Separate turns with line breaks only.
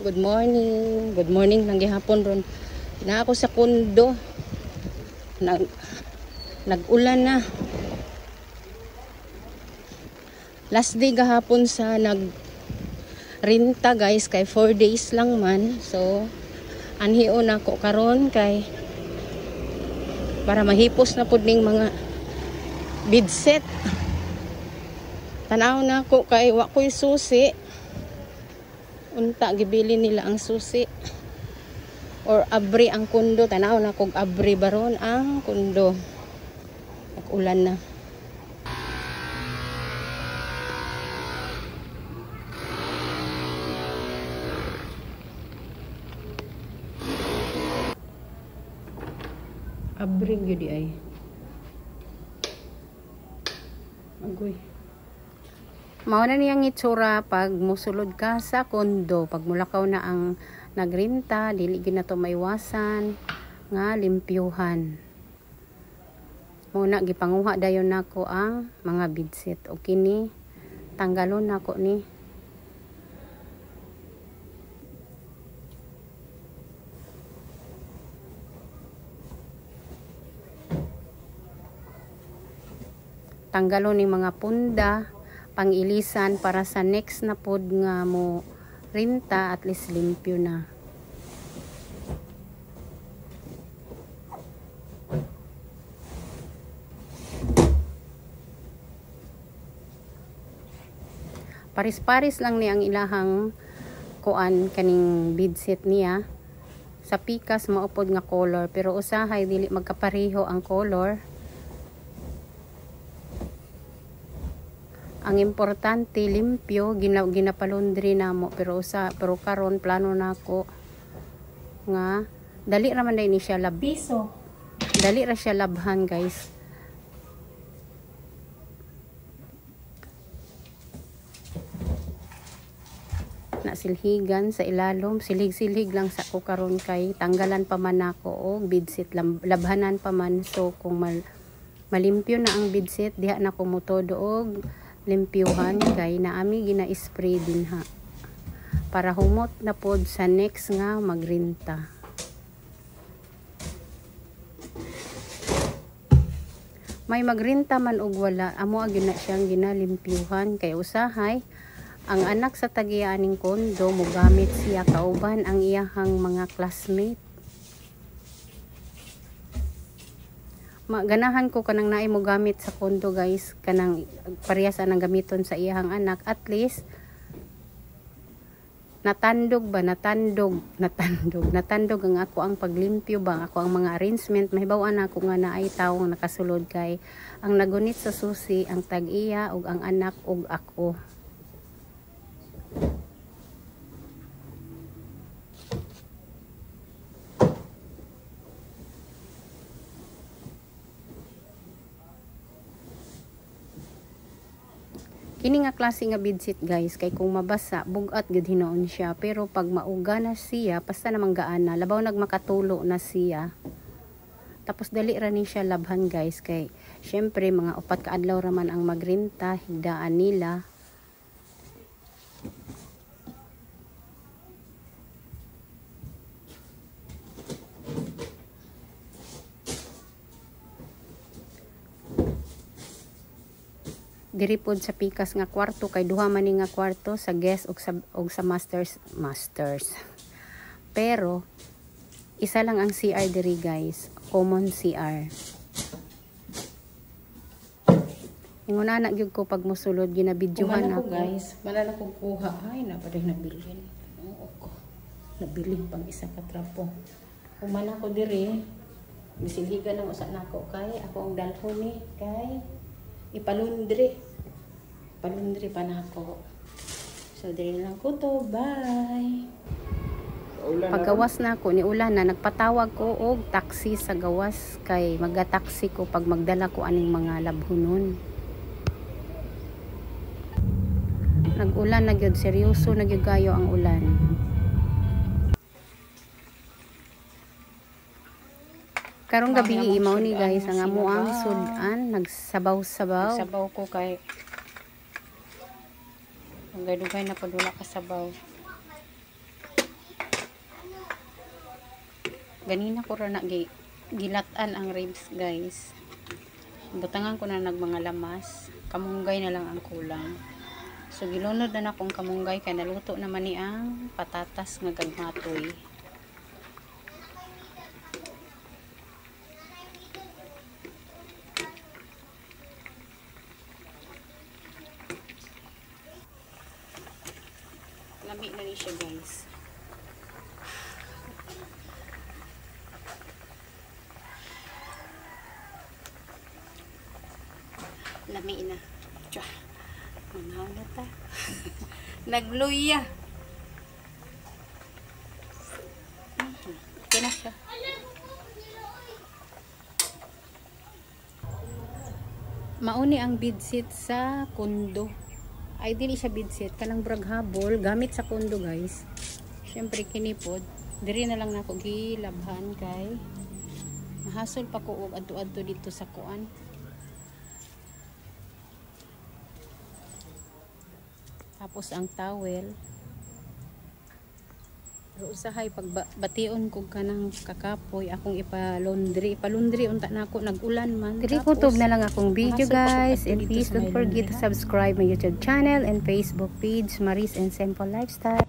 Good morning. Good morning lang gihapon ron. Na ako sa kondo. Nag-ulan na. Last day gahapon sa nag-renta guys kay 4 days lang man. So anhio na ako karon kay para mahipos na pud ning mga bidset. Tanaw na ako kay wa ko'y susi. Unta gibili nila ang susi or abri ang kundo. Tanaw na kog abri baron ang kundo. Nag-ulan na. Abri gyud ay. Agoy. Mao na niyang itsura pag musulod ka sa kondo, pag mulakaw na ang nagrenta, dili gyud na to maiwasan nga limpyuhan. Muna gipanguha dayon nako ang mga bidset o kini tanggalon nako ni. Tanggalon ni mga punda pang-ilisan para sa next na pod nga mo renta at least limpyo na. Paris-paris lang ni ang ilahang kuan kaning beadset niya. Sa pikas maupod nga color pero usahay dili magkapareho ang color. Ang importante limpyo, ginapalundri namo pero karon plano nako nga dali ra man ni siya piso. Dali ra siya labhan guys. Nasilhigan sa ilalom, silig-silig lang sa ko karon kay tanggalan pa man nako og beadset, labhanan pa man. So kung malimpyo na ang beadset diha na ko motodo og limpyuhan kay naami gina-spray din ha para humot na pod sa next nga magrenta. May magrenta man og wala, amo gyud na siyang ginalimpyuhan kay usahay ang anak sa tagianing kondo mogamit siya kauban ang iyahang mga classmate. Ganahan ko kanang naay mo gamit sa kondo guys, kanang parehas ang gamiton sa iyang anak, at least natandog ang ako ang paglimpyo ba, ako ang mga arrangement, mahibaw-an ako nga naay tawong nakasulod kay ang nagunit sa susi ang tag-iya ug ang anak ug ako. Kini nga klase nga beadset guys kay kung mabasa bugat gud hinoon siya, pero pag mauga na siya basta namang gaan na, labaw nagmakatulo na siya. Tapos dali ra ni siya labhan guys kay syempre mga 4 ka adlaw ra man ang magrenta, higdaan nila. Diri pod sa pikas nga kwarto kay duha man ni nga kwarto sa guest og sa masters. Pero isa lang ang CR diri guys, common CR. Inguna na gyud ko pag mosulod ginabidyohan ako guys. Manala ko kuha ay napaday nabilin. Oo ko. Nabili pang isa ka trapo. Umana ko diri bisilhigan ng usa nako kay ako ang dalhon ni kay ipalundri pa na ako. So dili lang ko to, bye. Paggawas na ako ni ulan na, nagpatawag ko og taxi sa gawas kay magataksi ko pag magdala ko aning mga labhunon. Nag-ulan na gyud, seryoso na gyud kayo ang ulan. Karong gabi imaw ni guys ang amuang sudan, nagsabaw-sabaw. Nagsabaw ko kay dugay-dugay na padula ka sabaw. Ganina ko ra na gilatan ang ribs guys. Butangan ko na nagmanga lamas. Kamunggay na lang ang kulang. So gilunod na akong kamunggay kay naluto naman ni ang patatas nga gagmatoy. Lami na ni siya guys. Lami na. Tiyah. Manaw na ta. Nagluya. Okay na siya. Mauni ang beadsit sa kundo. Ay dili siya beadsit kanang braghabol gamit sa kundo guys. Syempre kinipod. Diri na lang nako gilabhan kay mahasol pa ko og adto-adto dito sa kuan. Tapos ang towel. Pero usahay pagbation ko kanang kakapoy akong ipalundri unta nako nag-ulan man. Diri kutob na lang akong video guys, and please don't forget to subscribe my YouTube channel and Facebook page Maris and Simple Lifestyle.